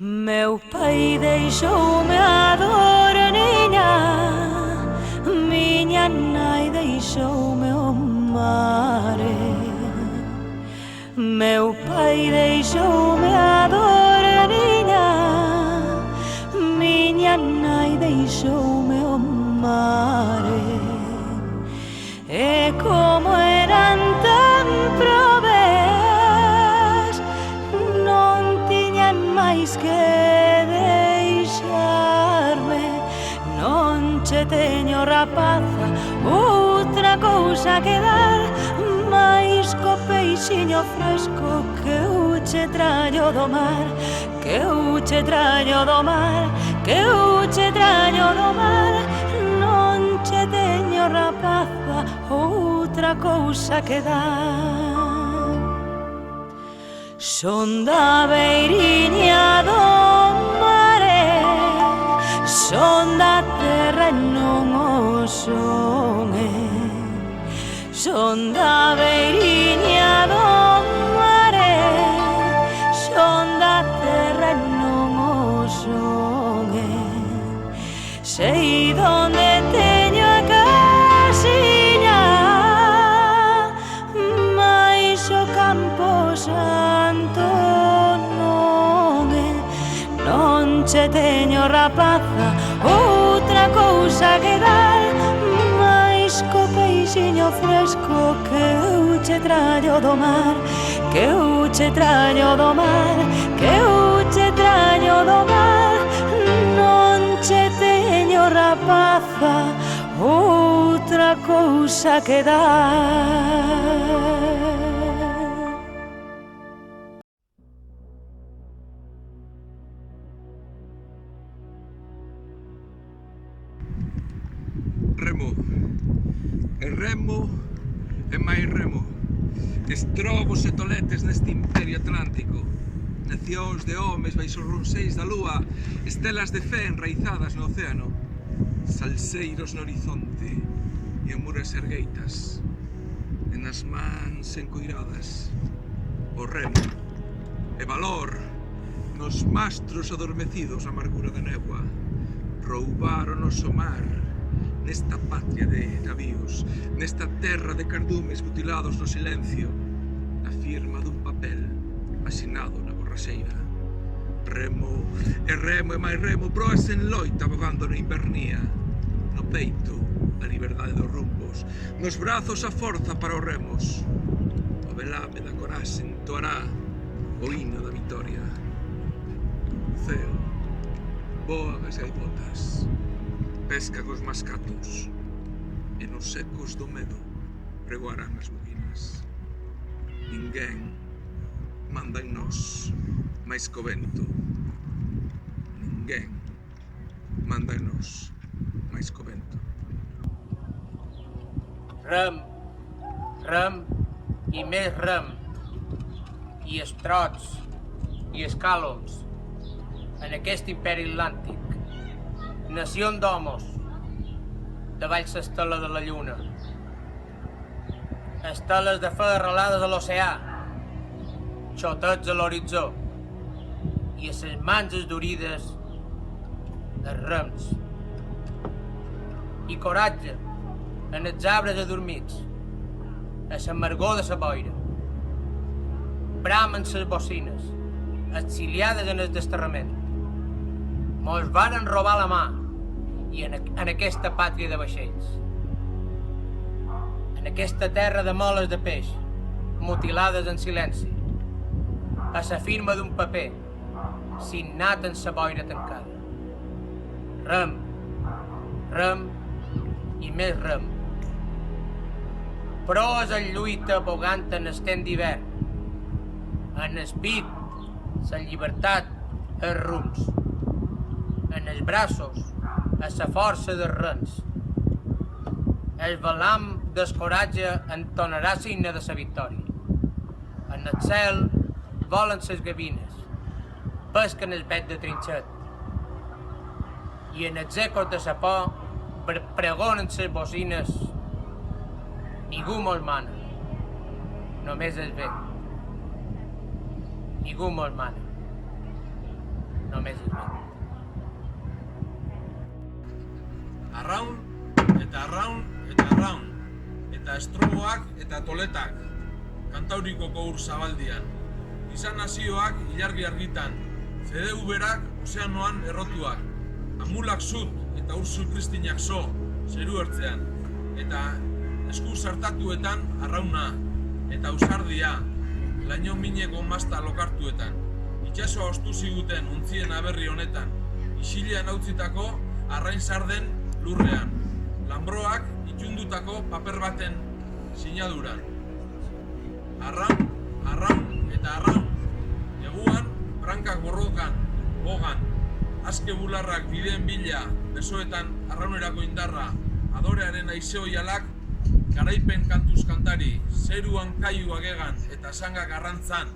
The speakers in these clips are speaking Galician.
Meu pai deixou-me a dor, niña. Miña nai deixou-me o mare. Meu pai deixou-me a dor, niña. Miña nai deixou-me o mare. E como eran tan probes, non tiñan máis que deixarme. Non che teño, rapaza, outra cousa que dar, máis co peixiño fresco que eu che traño do mar, que eu che traño do mar, que eu che traño do mar. Non che teño, rapaza, outra cousa que dar. Son da beiriña do mare, son da terra e non o son, son da beiriña do mare, son da terra e non o son. Sei donde teño a casiña, mais o campo santo non é. Non che teño, rapaza, outra cousa que dar, máis co peixiño fresco que eu che traño do mar, que eu che traño do mar, que eu che traño do mar. Non che teño, rapaza, outra cousa que dar. Remo, e remo, e máis remo. Estrobos e toletes neste imperio atlántico, nacións de homes baixo os ronseis da lúa, estelas de fe enraizadas no océano, salseiros no horizonte e en muras ergueitas, e nas mans encoiradas, o remo e valor nos mastros adormecidos na amargura da néboa, roubaronos o mar nesta patria de navíos, nesta terra de cardumes mutilados no silencio, na firma dun papel asinado na borraxeira. Remo e máis remo, proas en loita abogando na invernía, no peito a liberdade dos rumbos, nos brazos a forza para os remos. O velame da coraxe entoará o hino da vitoria. O ceo voa as gaivotas, pesca cos mascatos, e nos secos do medo pregoarán as muguinas. Ninguén manda en nós máis co vento. Ninguén manda en nós máis co vento. Rem, rem i més rem, i estrots i escàloms en aquest imperi atlàntic. Nació d'homos, davall l'estela de la lluna. Esteles de fe arrelades a l'oceà, xotets a l'horitzó, i a ses mans esdurides, els rems. I coratge en els arbres adormits, a l'amargor de la boira. Bramen ses bocines, exiliades en el desterrament. Mos varen robar la mà, i en aquesta pàtria de vaixells. En aquesta terra de moles de peix, mutilades en silenci, a la firma d'un paper, signat en sa boira tancada. Rem, rem i més rem. Proes en lluita bogant en el temps d'hivern. En el pit, la llibertat, els runs. En els braços, a la força dels rens. El velam del coratge entonarà signe de la victòria. En el cel volen les gavines, pesquen el bec de trinxet. I en els ecos de la por pregonen les bocines. Ningú mos mana, només el vent. Ningú mos mana, només només és meu. Arraun, eta arraun, eta arraun, eta estroboak eta toletak, Kantaurikoko ur zabaldian, izan nazioak ilargi argitan, CDU berak ozeanoan errotuak, amulak zut eta urzu kristinak zo, zeru ertzean, eta esku sartatuetan arrauna, eta ausardia, laino mineko mazta lokartuetan, itxasoa ostu ziguten untzien aberri honetan, isilean hautzitako arrain sarden lurrean, lambroak itxundutako paper baten sinaduran. Arraun, arraun eta arraun, eguan brankak borrokan, bogan, azke bularrak bideen bila, besoetan arraunerako indarra, adorearen aizeoialak, garaipen kantuz kantari, zeruan kaiu agegan eta sangak arrantzan,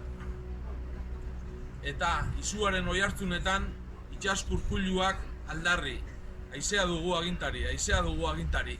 eta izuaren oihartzunetan itxaskurkuluak aldarri. Haizea dugu agintari, haizea dugu agintari.